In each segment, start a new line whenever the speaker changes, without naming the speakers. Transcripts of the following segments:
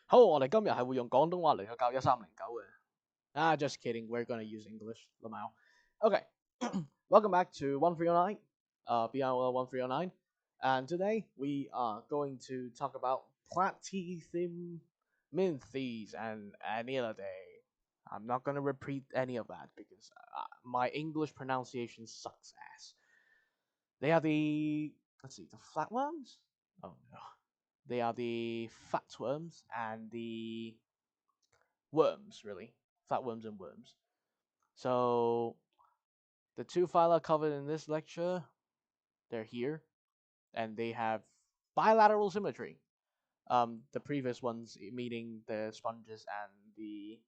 好，我哋今日係會用廣東話嚟去教1309嘅。Just kidding. We're gonna use English. 老貓。Okay. Welcome back to 1309, BIOL1309, and today we are going to talk about platinum minties and any other day. I'm not gonna repeat any of that because my English pronunciation sucks ass. They are the flatworms. Oh no, they are the flatworms and the worms, really. Flatworms and worms. So the two phyla covered in this lecture, they're here, and they have bilateral symmetry. The previous ones, meaning the sponges and the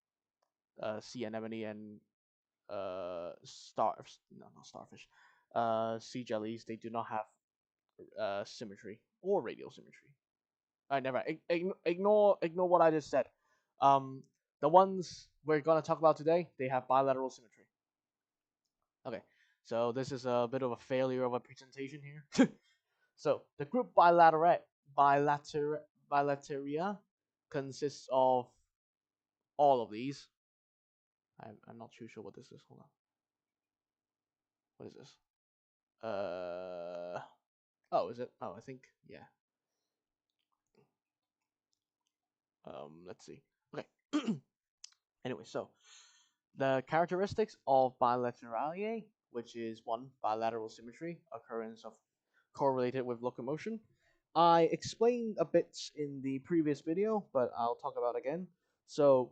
sea anemone and not starfish, sea jellies, they do not have symmetry or radial symmetry. I never ignore what I just said. Um, the ones we're gonna talk about today, they have bilateral symmetry. Okay, so this is a bit of a failure of a presentation here. So the group bilateria consists of all of these. I'm not too sure what this is. Hold on. What is this? Oh, is it? Oh, I think yeah. Let's see. Okay. Anyway, so the characteristics of bilaterality, which is one, bilateral symmetry, occurrence of correlated with locomotion. I explained a bit in the previous video, but I'll talk about it again. So,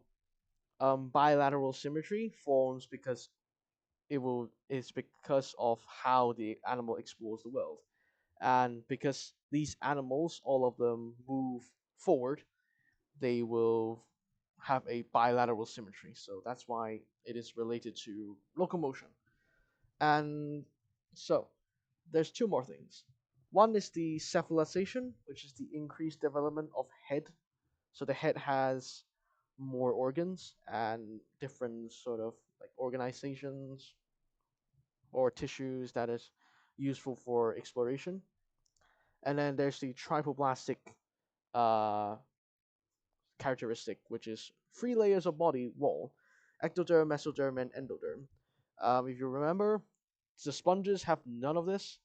bilateral symmetry forms because it's because of how the animal explores the world, and because these animals, all of them move forward, they will have a bilateral symmetry. So that's why it is related to locomotion. And so there's two more things. One is the cephalization, which is the increased development of head. So the head has more organs and different sort of like organizations or tissues that is useful for exploration. And then there's the trypoblastic uh, characteristic, which is three layers of body wall: ectoderm, mesoderm, and endoderm. If you remember, the sponges have none of this.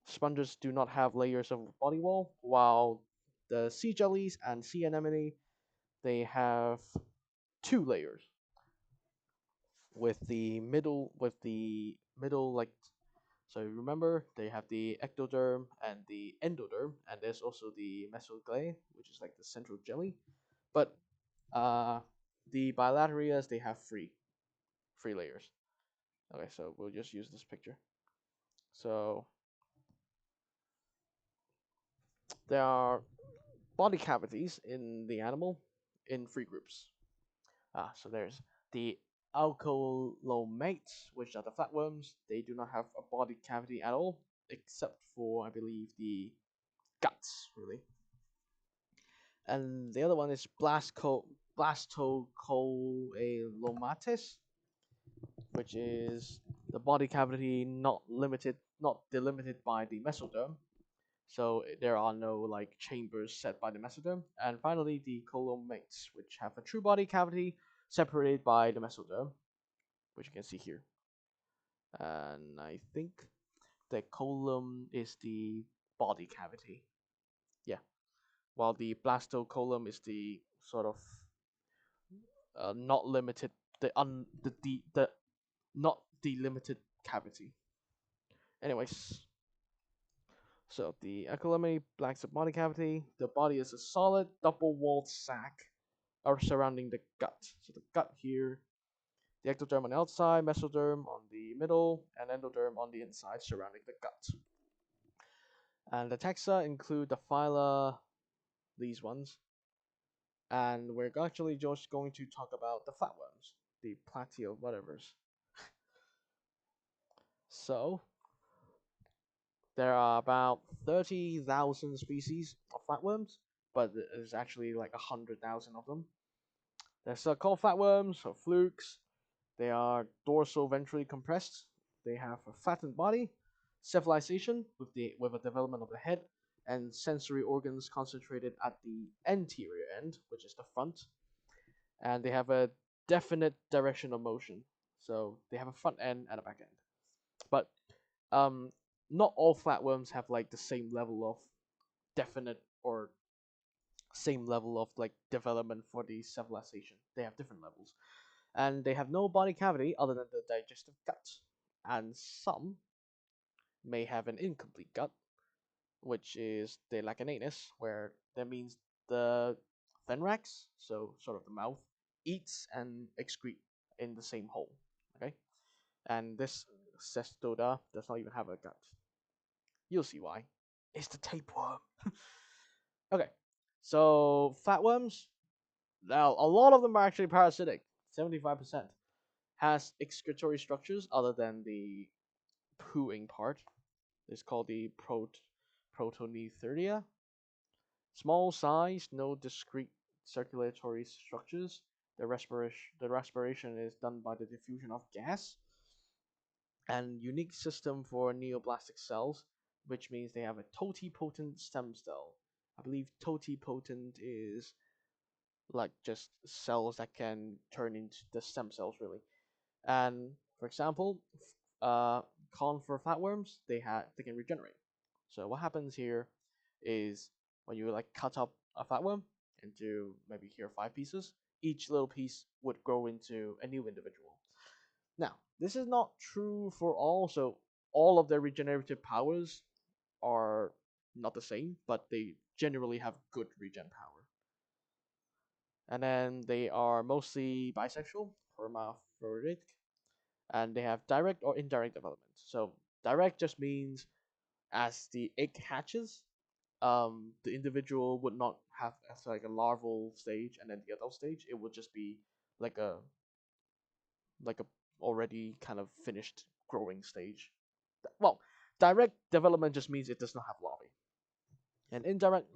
Sponges do not have layers of body wall, while the sea jellies and sea anemone, they have two layers with the middle like. So remember, they have the ectoderm and the endoderm, and there's also the mesoglae, which is like the central jelly. But the bilaterias, they have three layers. Okay, so we'll just use this picture. So there are body cavities in the animal in three groups. So there's the alcolomates, which are the flatworms. They do not have a body cavity at all, except for, I believe, the guts, really. And the other one is blastocoelomates, which is the body cavity not delimited by the mesoderm. So there are no like chambers set by the mesoderm. And finally, the colomates, which have a true body cavity separated by the mesoderm, which you can see here. And I think the column is the body cavity. Yeah. While the blastocolum is the sort of not limited, the not delimited cavity. Anyways, so the ectoderm lacks a body cavity. The body is a solid double-walled sac surrounding the gut. So the gut here, the ectoderm on the outside, mesoderm on the middle, and endoderm on the inside surrounding the gut. And the taxa include the phyla, these ones. And we're actually just going to talk about the flatworms, the platio whatevers. So there are about 30,000 species of flatworms, but there's actually like 100,000 of them. They're called flatworms or flukes. They are dorsal-ventrally compressed. They have a flattened body, cephalization with a development of the head, and sensory organs concentrated at the anterior end, which is the front, and they have a definite direction of motion. So they have a front end and a back end. But um, not all flatworms have like the same level of definite or same level of like development for the civilization. They have different levels, and they have no body cavity other than the digestive gut, and some may have an incomplete gut, which is they lack an anus, where that means the pharynx, so sort of the mouth, eats and excrete in the same hole. Okay, and this cestoda does not even have a gut. You'll see why. It's the tapeworm. Okay, so flatworms. Now a lot of them are actually parasitic. 75% has excretory structures other than the pooing part. It's called the protonetheria. Small size, no discrete circulatory structures. The respiration is done by the diffusion of gas, and unique system for neoplastic cells, which means they have a totipotent stem cell. I believe totipotent is like just cells that can turn into the stem cells really. And for example, uh, conifer flatworms, they can regenerate. So what happens here is when you like cut up a flatworm into maybe here 5 pieces, each little piece would grow into a new individual. Now, this is not true for all, so all of their regenerative powers are not the same, but they generally have good regen power. And then they are mostly bisexual, hermaphroditic, and they have direct or indirect development. So direct just means as the egg hatches, the individual would not have as like a larval stage and then the adult stage. It would just be like a already kind of finished growing stage. Well, direct development just means it does not have larvae, and indirect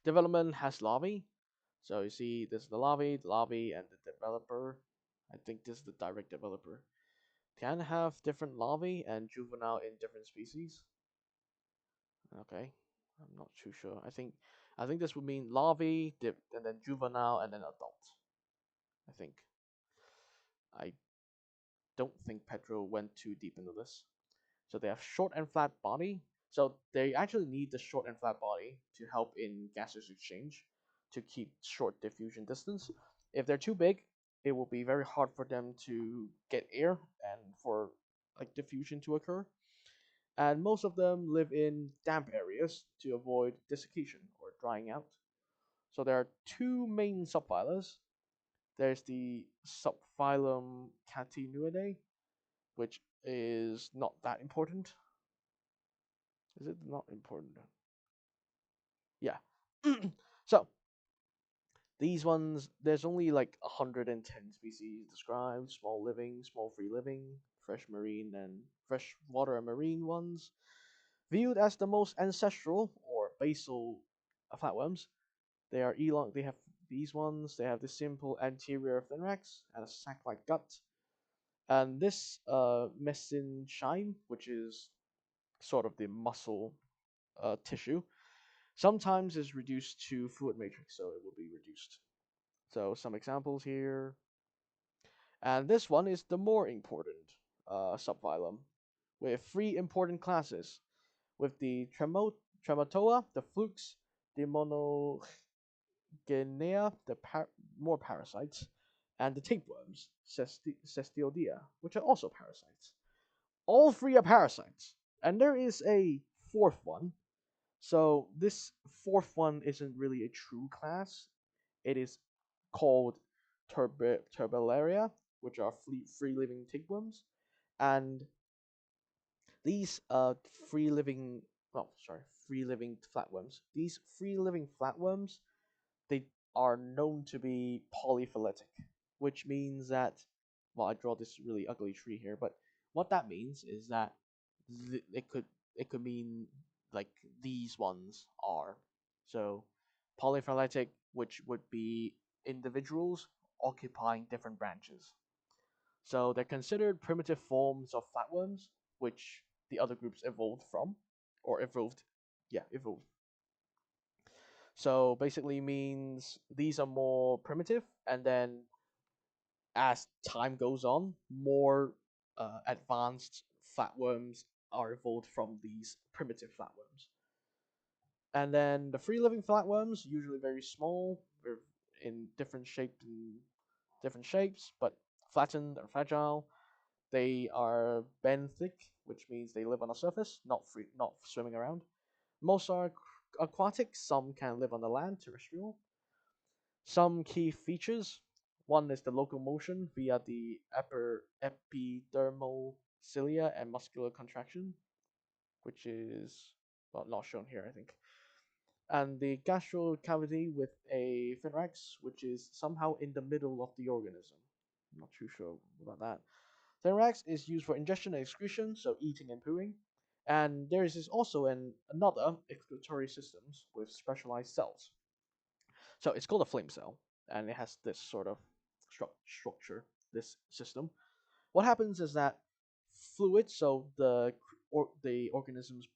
development has larvae. So you see, this is the larvae, and the developer. I think this is the direct developer. Can have different larvae and juvenile in different species. Okay, I'm not too sure. I think this would mean larvae, and then juvenile, and then adult. I think. I don't think Pedro went too deep into this. So they have short and flat body. So they actually need the short and flat body to help in gaseous exchange to keep short diffusion distance. If they're too big, it will be very hard for them to get air and for like diffusion to occur. And most of them live in damp areas to avoid desiccation or drying out. So there are two main subphylum. There's the subphylum Catinuidae, which is not that important. Is it not important? Yeah. So these ones, there's only like 110 species described: small living, small free living, fresh marine and freshwater and marine ones. Viewed as the most ancestral or basal flatworms, they are elong. They have these ones. They have the simple anterior pharynx and a sac-like gut. And this mesenchyme, which is sort of the muscle tissue, sometimes is reduced to fluid matrix, so it will be reduced. So some examples here, and this one is the more important subphylum, with 3 important classes, with the Trematoa, the flukes, the Monogenea, the more parasites, and the tapeworms, Cestiodea, which are also parasites. All 3 are parasites, and there is a 4th one. So this 4th one isn't really a true class. It is called Turbellaria, which are free living tapeworms, and these free living free living flatworms. These free living flatworms, they are known to be polyphyletic, which means that, well, I draw this really ugly tree here, but what that means is that it could mean like these ones are. So polyphyletic, which would be individuals occupying different branches. So they're considered primitive forms of flatworms, which the other groups evolved from, or evolved. Yeah, evolved. So basically means these are more primitive, and then as time goes on, more advanced flatworms are evolved from these primitive flatworms. And then the free living flatworms, usually very small, in different shapes, but flattened and fragile. They are benthic, which means they live on the surface, not swimming around. Most are aquatic. Some can live on the land, terrestrial. Some key features: one is the locomotion via the epidermal cilia and muscular contraction, which is, well, not shown here, I think. And the gastro cavity with a pharynx, which is somehow in the middle of the organism. I'm not too sure about that. Pharynx is used for ingestion and excretion, so eating and pooing. And there is also another excretory systems with specialized cells. So it's called a flame cell, and it has this sort of structure, this system. What happens is that fluid, so the organism's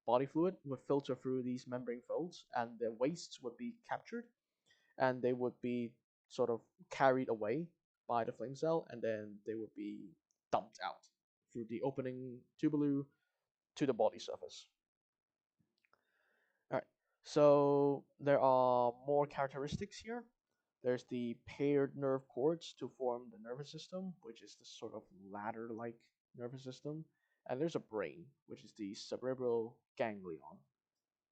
body fluid, would filter through these membrane folds, and the wastes would be captured, and they would be sort of carried away by the flame cell, and then they would be dumped out through the opening tubule to the body surface. All right. So there are more characteristics here. There's the paired nerve cords to form the nervous system, which is the sort of ladder-like nervous system. And there's a brain, which is the cerebral ganglion.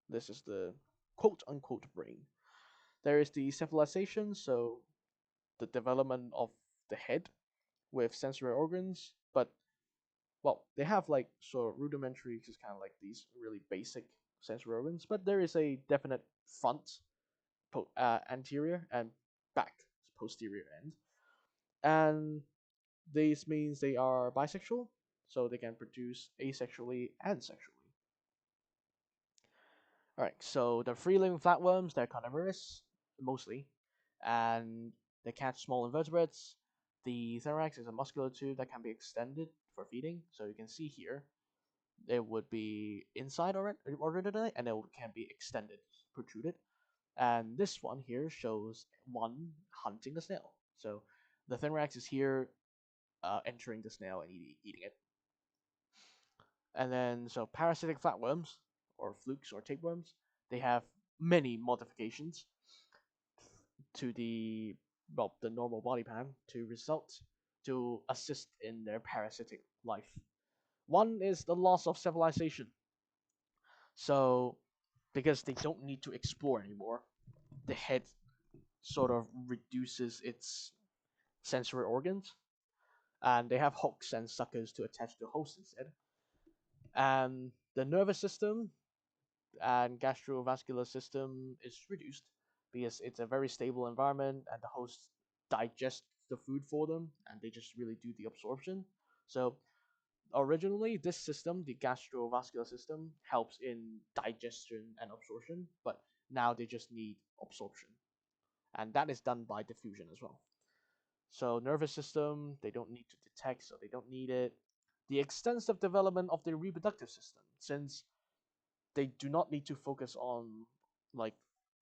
This is the quote-unquote brain. There is the cephalization, so the development of the head with sensory organs, but well, they have like sort of rudimentary, just kind of like these really basic sensory organs, but there is a definite front, anterior, and back, posterior end. And this means they are bisexual, so they can produce asexually and sexually. All right, so the free living flatworms, they're carnivorous mostly, and they catch small invertebrates. The thorax is a muscular tube that can be extended for feeding, so you can see here it would be inside already, and it can be extended, protruded. And this one here shows one hunting a snail. So the thorax is here, entering the snail and eating it. And then, so parasitic flatworms, or flukes or tapeworms, they have many modifications to the normal body plan to assist in their parasitic life. One is the loss of civilization. So, because they don't need to explore anymore, the head sort of reduces its sensory organs, and they have hooks and suckers to attach to the host instead. And the nervous system and gastrovascular system is reduced because it's a very stable environment, and the host digest the food for them, and they just really do the absorption. So originally, this system, the gastrovascular system, helps in digestion and absorption, but now they just need absorption, and that is done by diffusion as well. So nervous system, they don't need to detect, so they don't need it. The extensive development of the reproductive system, since they do not need to focus on like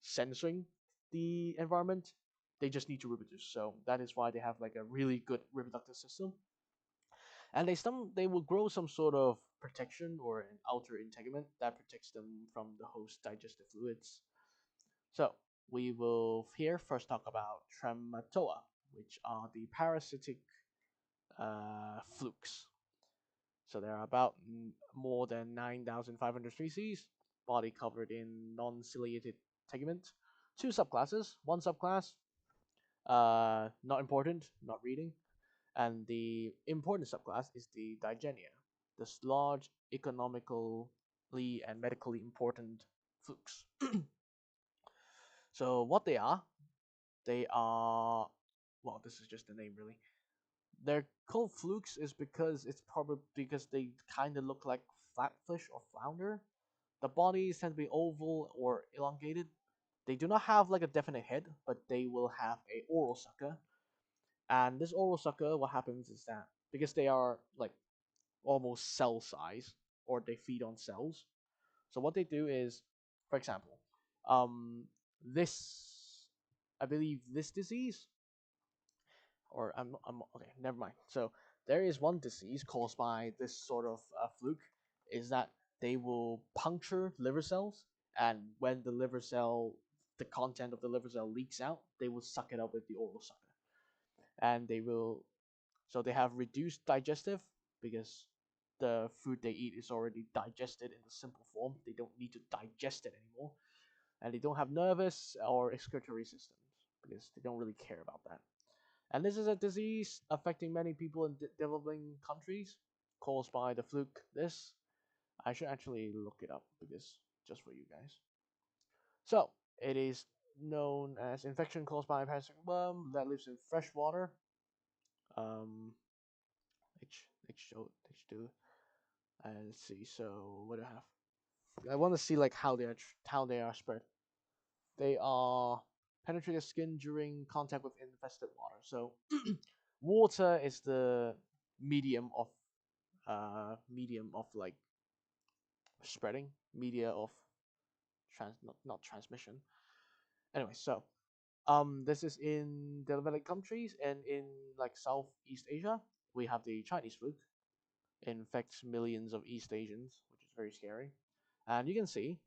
censoring the environment, they just need to reproduce. So that is why they have like a really good reproductive system. And they will grow some sort of protection or an outer integument that protects them from the host digestive fluids. So we will here first talk about trematoa, which are the parasitic flukes. So there are about more than 9,500 species, body covered in non-ciliated tegument. Two subclasses. One subclass, not important, not reading. And the important subclass is the Digenia, this large, economically and medically important flukes. So what they are, well, this is just the name really. They're called flukes is because it's probably because they kind of look like flatfish or flounder. The bodies tend to be oval or elongated. They do not have like a definite head, but they will have a oral sucker. And this oral sucker, what happens is that because they are like almost cell size, or they feed on cells. So what they do is, for example, um, this, I believe, this disease, or I'm okay. Never mind. So there is one disease caused by this sort of fluke, is that they will puncture liver cells, and when the liver cell, the content of the liver cell leaks out, they will suck it up with the oral sucker, and they will. So they have reduced digestive because the food they eat is already digested in the simple form. They don't need to digest it anymore, and they don't have nervous or excretory systems because they don't really care about that. And this is a disease affecting many people in developing countries caused by the fluke. This, I should actually look it up because just for you guys. So, it is known as infection caused by a parasitic worm that lives in fresh water. Um, H2. Let's see. So, what do I have? I want to see like how they are spread. They are penetrate the skin during contact with infested water. So, water is the medium of medium of like spreading, media of not transmission. Anyway, so this is in developed countries, and in like Southeast Asia, we have the Chinese flu. It infects millions of East Asians, which is very scary. And you can see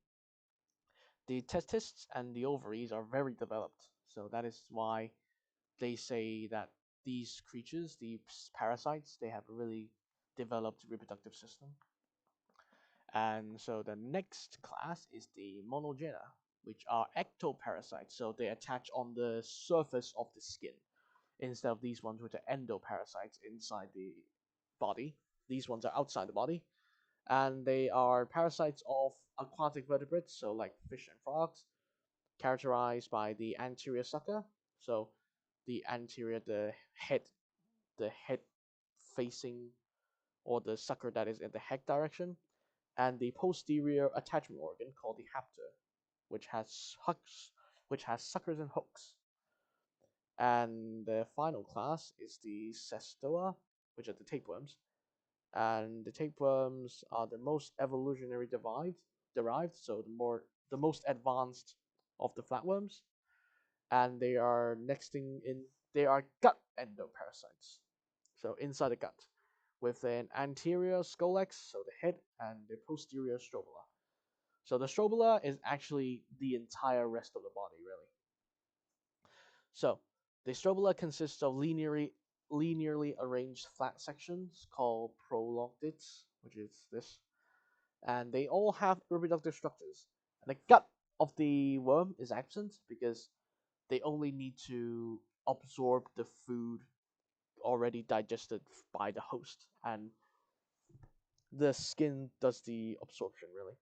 the testes and the ovaries are very developed. So that is why they say that these creatures, these parasites, they have a really developed reproductive system. And so the next class is the monogena, which are ectoparasites. So they attach on the surface of the skin instead of these ones, which are endoparasites inside the body. These ones are outside the body. And they are parasites of aquatic vertebrates, so like fish and frogs, characterized by the anterior sucker. So the anterior, the head facing, or the sucker that is in the head direction, and the posterior attachment organ called the hapter, which has hooks, which has suckers and hooks. And the final class is the cestoa, which are the tapeworms. And the tapeworms are the most evolutionary derived, so the most advanced of the flatworms, and they are they are gut endoparasites, so inside the gut, with an anterior scolex, so the head, and the posterior strobila. So the strobila is actually the entire rest of the body, really. So the strobila consists of linearly arranged flat sections called prolongdids, which is this, and they all have reproductive structures. And the gut of the worm is absent because they only need to absorb the food already digested by the host, and the skin does the absorption, really.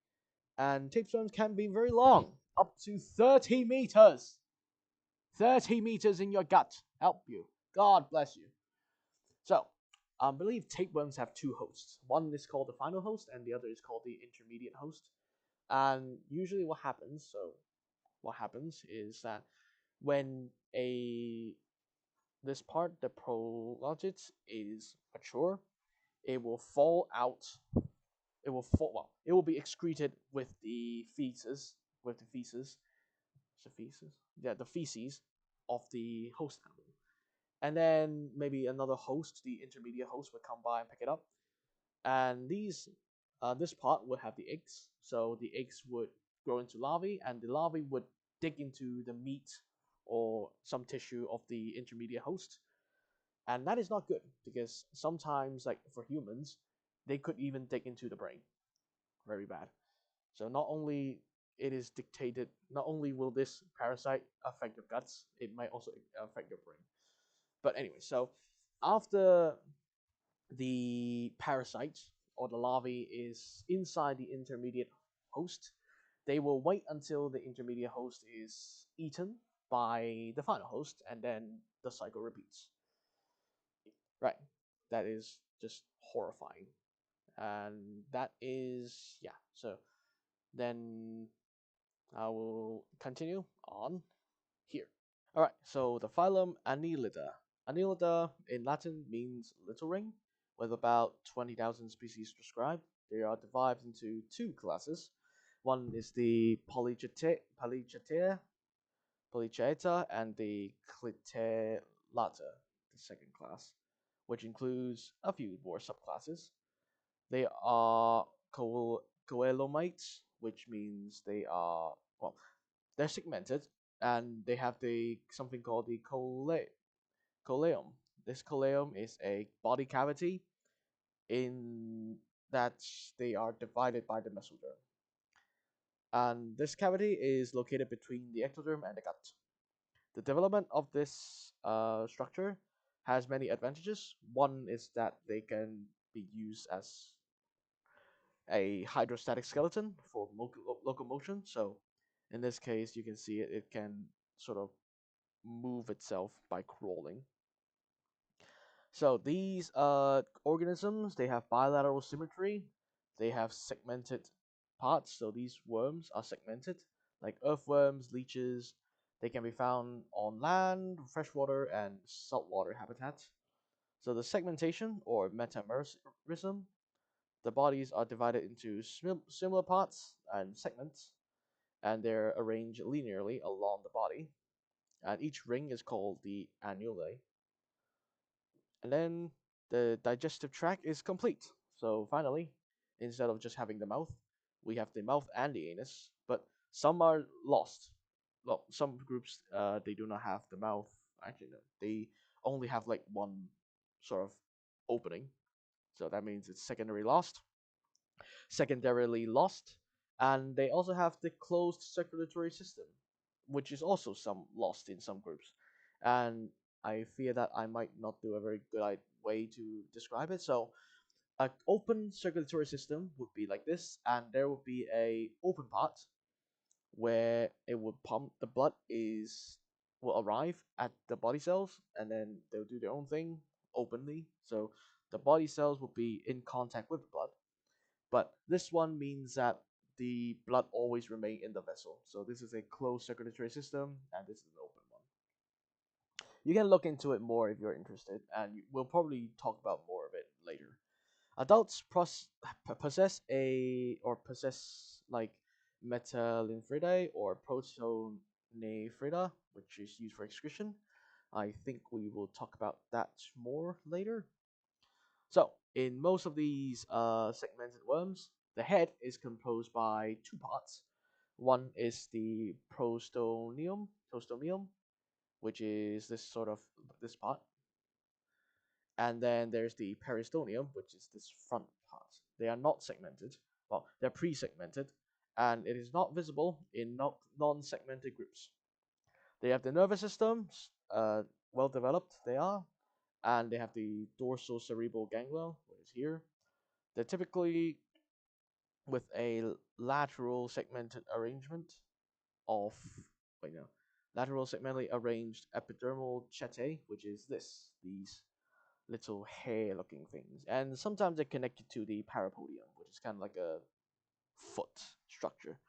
And tapeworms can be very long, up to 30 meters. 30 meters in your gut. Help you. God bless you. So, I believe tapeworms have two hosts. One is called the final host, and the other is called the intermediate host. And usually, what happens is that when a this part, the prolongis, is mature, it will fall out. It will fall. Well, it will be excreted with the feces. With the feces. The feces. Yeah, the feces of the host animal. And then maybe another host, the intermediate host, would come by and pick it up. And this part would have the eggs. So the eggs would grow into larvae, and the larvae would dig into the meat or some tissue of the intermediate host. And that is not good because sometimes, like for humans, they could even dig into the brain. Very bad. So not only it is dictated, not only will this parasite affect your guts, it might also affect your brain. But anyway, so after the parasite or the larvae is inside the intermediate host, they will wait until the intermediate host is eaten by the final host, and then the cycle repeats. Right. That is just horrifying. And that is, yeah. So then I will continue on here. All right, so the phylum Annelida. Annelida in Latin means little ring, with about 20,000 species described. They are divided into two classes. One is the Polychaetae, Polychaeta, and the Clitellata, the second class, which includes a few more subclasses. They are coelomites, which means they are, well, they're segmented, and they have the something called the coleum. This coleum is a body cavity in that they are divided by the mesoderm. And this cavity is located between the ectoderm and the gut. The development of this structure has many advantages. One is that they can be used as a hydrostatic skeleton for locomotion. So in this case, you can see it can sort of move itself by crawling. So these organisms, they have bilateral symmetry. They have segmented parts. So these worms are segmented, like earthworms, leeches. They can be found on land, freshwater, and saltwater habitats. So the segmentation or metamerism, the bodies are divided into similar parts and segments, and they're arranged linearly along the body. And each ring is called the annuli. And then the digestive tract is complete. So finally, instead of just having the mouth, we have the mouth and the anus. But some are lost. Well, some groups they do not have the mouth. Actually, no, they only have like one sort of opening. So that means it's secondarily lost, and they also have the closed circulatory system, which is also some lost in some groups. And I fear that I might not do a very good way to describe it. So an open circulatory system would be like this, and there would be a open part where it would pump the blood is will arrive at the body cells, and then they'll do their own thing openly. So the body cells will be in contact with the blood, but this one means that the blood always remain in the vessel. So this is a closed circulatory system, and this is an open one. You can look into it more if you're interested, and we'll probably talk about more of it later. Adults possess like metalinfridae or protonephrida, which is used for excretion. I think we will talk about that more later. So, in most of these segmented worms, the head is composed by two parts. One is the prostomium, which is this part, and then there's the peristonium, which is this front part. They are not segmented. Well, they're pre-segmented, and it is not visible in non-segmented groups. They have the nervous systems, well developed. They are, and they have the dorsal cerebral ganglia, which is here. They're typically with a lateral segmented arrangement of, wait no, lateral segmentally arranged epidermal chetae, which is these little hair-looking things, and sometimes they're connected to the parapodium, which is kind of like a foot structure.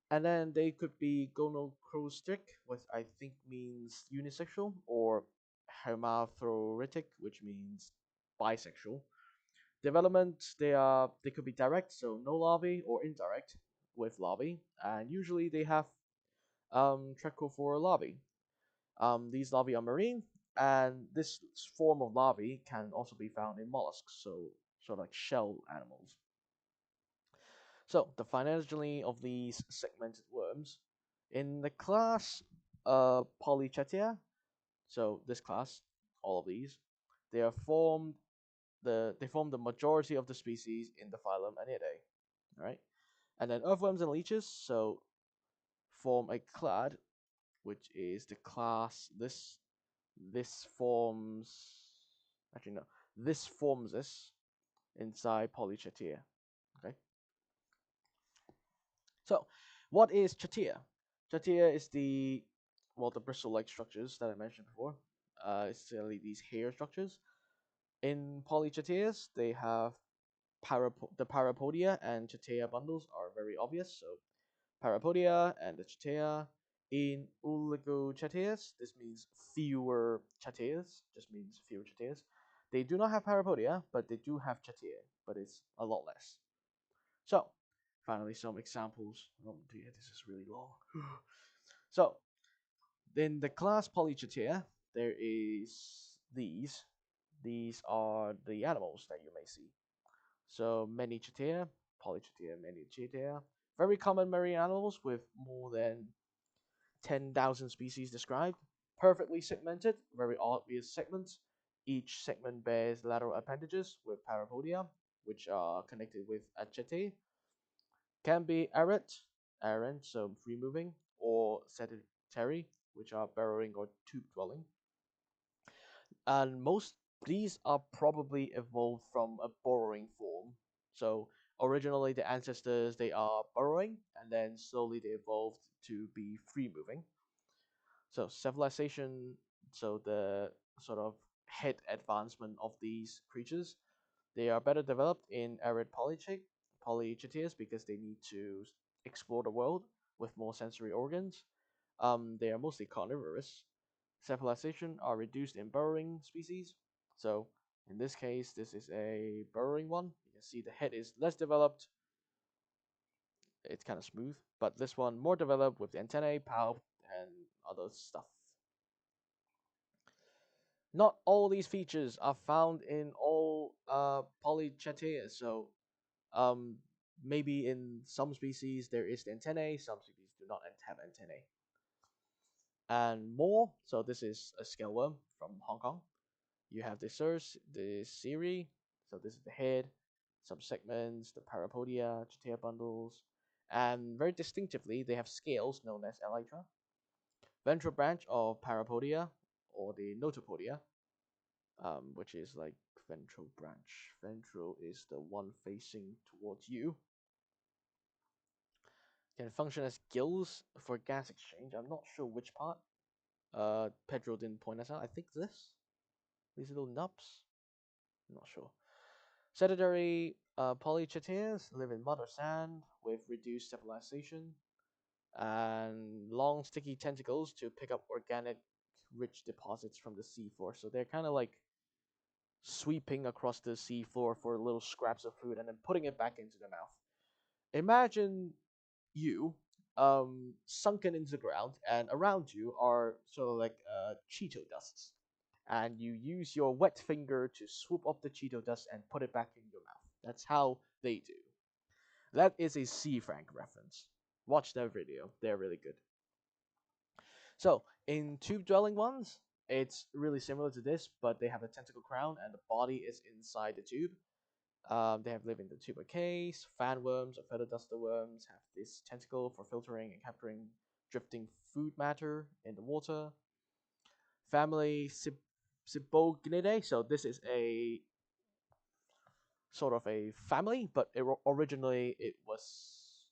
And then they could be gonocrostric, which I think means unisexual, or hermaphroditic, which means bisexual. Development, they could be direct, so no larvae, or indirect with larvae, and usually they have trichophora larvae. These larvae are marine, and this form of larvae can also be found in mollusks, so sort of like shell animals. So the phylogeny of these segmented worms in the class Polychaeta. So this class, all of these, they are formed they form the majority of the species in the phylum Anidae. All right, and then earthworms and leeches so form a clade, which is the class this forms actually no this forms this inside Polychaeta. Okay, so what is Chatea? Chatea is the bristle-like structures that I mentioned before. It's really these hair structures. In Polychaetas, they have the parapodia and chatea bundles are very obvious. So parapodia and the chatea. In oligochaeteas, this means fewer chaeteas, just means fewer chaeteas. They do not have parapodia, but they do have chatea, but it's a lot less. So, finally, some examples. Oh dear, this is really long. So, In the class Polychaeta, there is these. These are the animals that you may see. So Manychaeta, Polychaeta, Manychaeta, very common marine animals with more than 10,000 species described. Perfectly segmented, very obvious segments. Each segment bears lateral appendages with parapodia, which are connected with achete. Can be errant, so free moving, or sedentary, which are burrowing or tube dwelling. And most these are probably evolved from a burrowing form. So originally the ancestors they are burrowing, and then slowly they evolved to be free moving. So civilization, so the sort of head advancement of these creatures, they are better developed in arid polychaetas because they need to explore the world with more sensory organs. They are mostly carnivorous. Civilization are reduced in burrowing species. So in this case, this is a burrowing one. You can see the head is less developed. It's kind of smooth, but this one more developed with the antennae, palp, and other stuff. Not all these features are found in all Polychaetea, so um, maybe in some species there is the antennae, some species do not have antennae. And more, so this is a scale worm from Hong Kong. You have the Siri, so this is the head, some segments, the parapodia, chaetea bundles, and very distinctively they have scales known as elytra. Ventral branch of parapodia, or the notopodia, which is like ventral branch. Ventral is the one facing towards you. Can function as gills for gas exchange. I'm not sure which part. Pedro didn't point us out. I think these little nubs. I'm not sure. Sedentary polychaeteas live in mud or sand with reduced civilization and long sticky tentacles to pick up organic rich deposits from the seafloor. So they're kind of like sweeping across the seafloor for little scraps of food and then putting it back into the mouth. Imagine you sunken into the ground, and around you are sort of like Cheeto dusts. And you use your wet finger to swoop up the Cheeto dust and put it back in your mouth. That's how they do. That is a Sea Frank reference. Watch that video, they're really good. So, in tube dwelling ones, it's really similar to this, but they have a tentacle crown and the body is inside the tube. They have lived in the tuber case. Fan worms or feather duster worms have this tentacle for filtering and capturing drifting food matter in the water. Family Cibognidae. So this is a sort of a family, but originally it was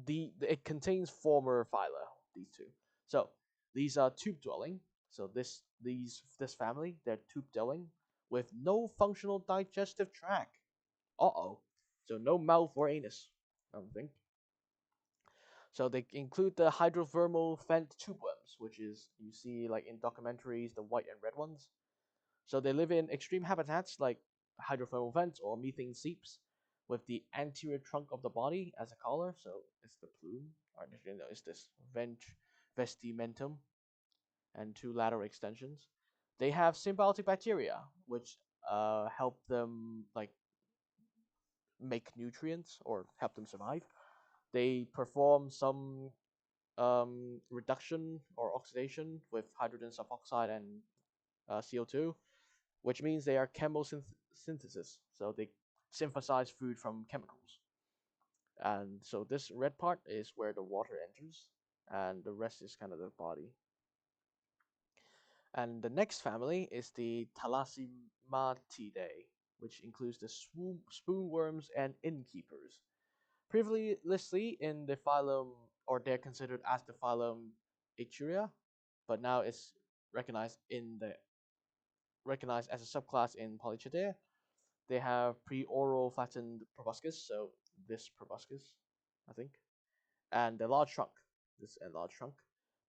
it contains former phyla. These two. So these are tube dwelling. So this family they're tube dwelling with no functional digestive tract. Uh-oh. So no mouth or anus, I don't think. So they include the hydrothermal vent tube worms, which is you see like in documentaries, the white and red ones. So they live in extreme habitats like hydrothermal vents or methane seeps, with the anterior trunk of the body as a collar. So it's the plume, or no, it's this vestimentum, and two lateral extensions. They have symbiotic bacteria, which help them like make nutrients or help them survive. They perform some reduction or oxidation with hydrogen sulfoxide and CO2, which means they are chemosynthesis. So they synthesize food from chemicals. And so this red part is where the water enters, and the rest is kind of the body. And the next family is the Thalassematidae, which includes the spoonworms and innkeepers. Previously in the phylum, or they're considered as the phylum Echuria, but now it's recognized recognized as a subclass in Polychaetea. They have pre-oral flattened proboscis, so this proboscis, I think, and a large trunk. This a large trunk.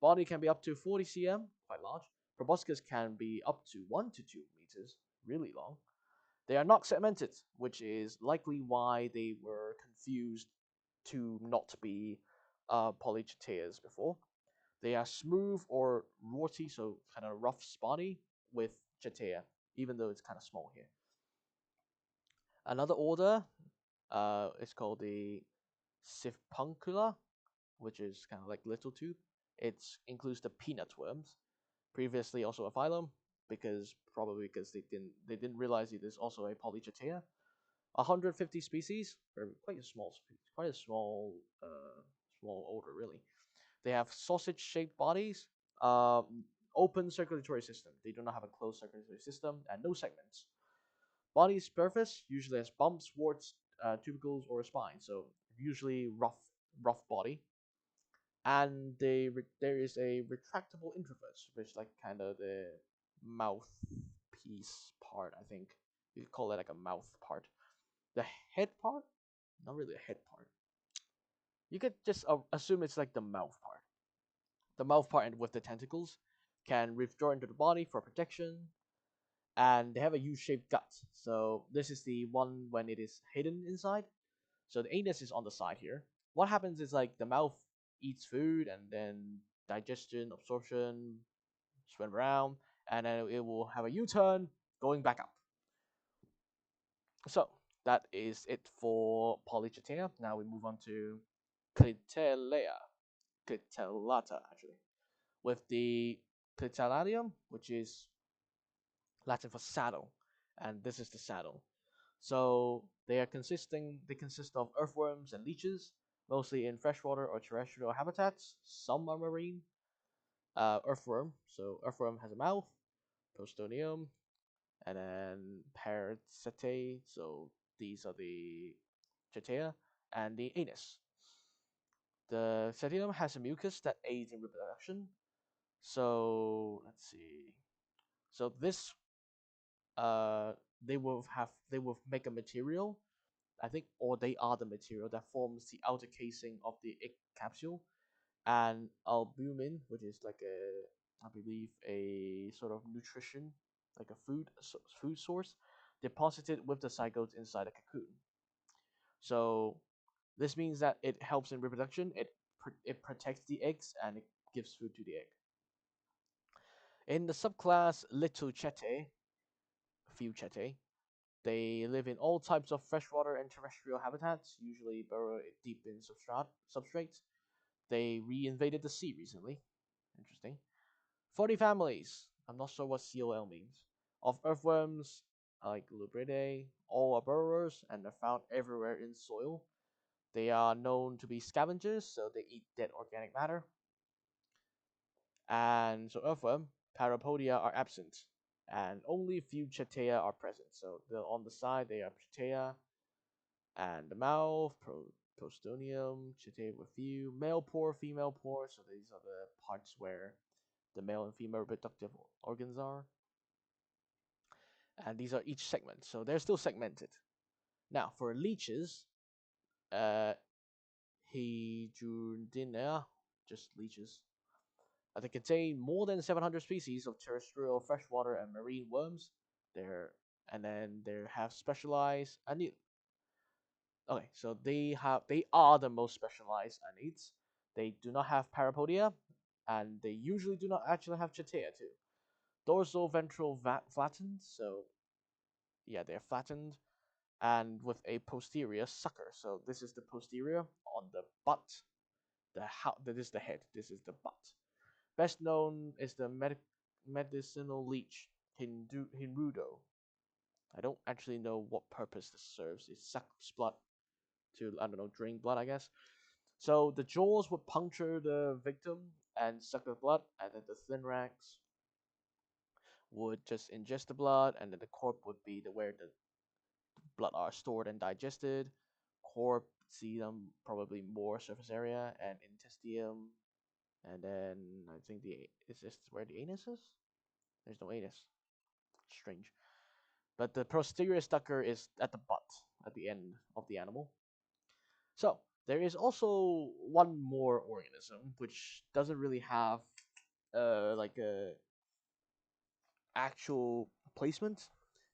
Body can be up to 40 cm, quite large. Proboscis can be up to 1 to 2 meters, really long. They are not segmented, which is likely why they were confused to not be Polychaeteas before. They are smooth or warty, so kind of rough, spotty with chatea, even though it's kind of small here. Another order is called the Siphoncula, which is kind of like little tube. It includes the peanut worms, previously also a phylum, probably because they didn't realize it is also a Polychaeta. 150 species, or quite a small order really. They have sausage-shaped bodies, open circulatory system. They do not have a closed circulatory system, and no segments. Body's surface usually has bumps, warts, tubercles, or a spine. So usually rough body. And there is a retractable introverse, which is like kind of the mouthpiece part. I think you could call it like a mouth part. The head part, not really a head part. You could just assume it's like the mouth part. The mouth part and with the tentacles can withdraw into the body for protection, and they have a U-shaped gut. So this is the one when it is hidden inside. So the anus is on the side here. What happens is like the mouth eats food and then digestion, absorption, swim around, and then it will have a U-turn going back up. So that is it for Polychaeta. Now we move on to Clitelea, Clitellata actually, with the Clitelladium, which is Latin for saddle, and this is the saddle. So they consist of earthworms and leeches, mostly in freshwater or terrestrial habitats. Some are marine. Earthworm. So earthworm has a mouth, prostonium, and then parasetae. So these are the chatea and the anus. The cetium has a mucus that aids in reproduction. So let's see. So this they will make a material, I think, or they are the material that forms the outer casing of the egg capsule, and albumin, which is like I believe a sort of nutrition, like a food source, deposited with the zygotes inside a cocoon. So this means that it helps in reproduction. It protects the eggs and it gives food to the egg. In the subclass Lithochetae, Fuchetae, they live in all types of freshwater and terrestrial habitats, usually burrow deep in substrates. They reinvaded the sea recently. Interesting. 40 families. I'm not sure what COL means. Of earthworms, like Lubridae, all are burrowers and are found everywhere in soil. They are known to be scavengers, so they eat dead organic matter. And so earthworm, parapodia are absent, and only a few chatea are present. So on the side they are chatea, and the mouth, prostonium, chatea with few, male pore, female pore. So these are the parts where the male and female reproductive organs are. And these are each segment, so they're still segmented. Now for leeches, uh, Hedrundina, just leeches. They contain more than 700 species of terrestrial, freshwater, and marine worms. They're and then they have specialized okay, so they are the most specialized anids. They do not have parapodia, and they usually do not actually have chatea too. Dorsal ventral flattened, so yeah, they're flattened, and with a posterior sucker. So this is the posterior on the butt. That is the head. This is the butt. Best known is the medicinal leech Hinrudo. I don't actually know what purpose this serves. It sucks blood to, I don't know, drain blood, I guess. So the jaws would puncture the victim and suck the blood, and then the thin racks would just ingest the blood, and then the corp would be where the blood are stored and digested. Corp, sedum, probably more surface area, and intestium, and then I think is this where the anus is? There's no anus. Strange. But the posterior sucker is at the butt, at the end of the animal. So there is also one more organism which doesn't really have like a actual placement.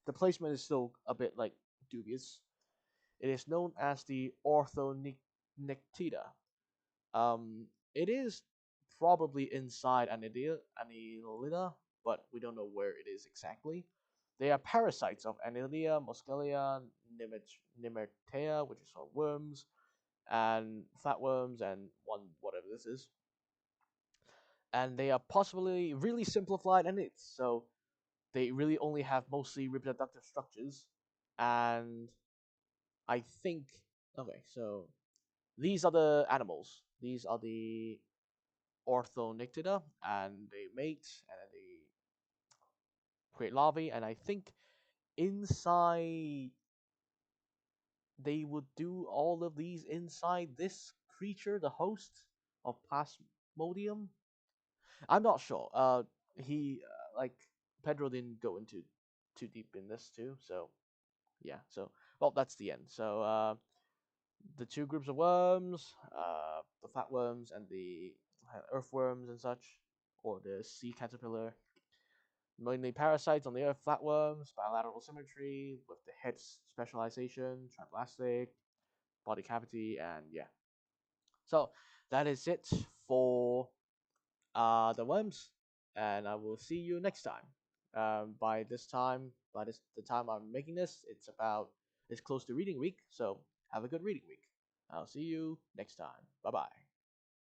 The placement is still a bit like dubious. It is known as the Orthonectida. It is probably inside Annelida, but we don't know where it is exactly. They are parasites of Annelida, Muscalia, Nimertea, which is for worms, and flatworms, and one whatever this is. And they are possibly really simplified entities, so they really only have mostly reproductive structures. And I think, okay, so these are the animals. These are the Orthonyctida, and they mate and then they create larvae. And I think inside they would do all of these inside this creature, the host of Plasmodium. I'm not sure. He like Pedro didn't go into too deep in this too, so yeah. So well, that's the end. So the two groups of worms, the flatworms and the earthworms and such, or the sea caterpillar. Mainly parasites on the earth, flatworms, bilateral symmetry with the head specialization, triplastic, body cavity, and yeah. So that is it for the worms, and I will see you next time. By the time I'm making this, it's close to reading week, so have a good reading week. I'll see you next time. Bye bye.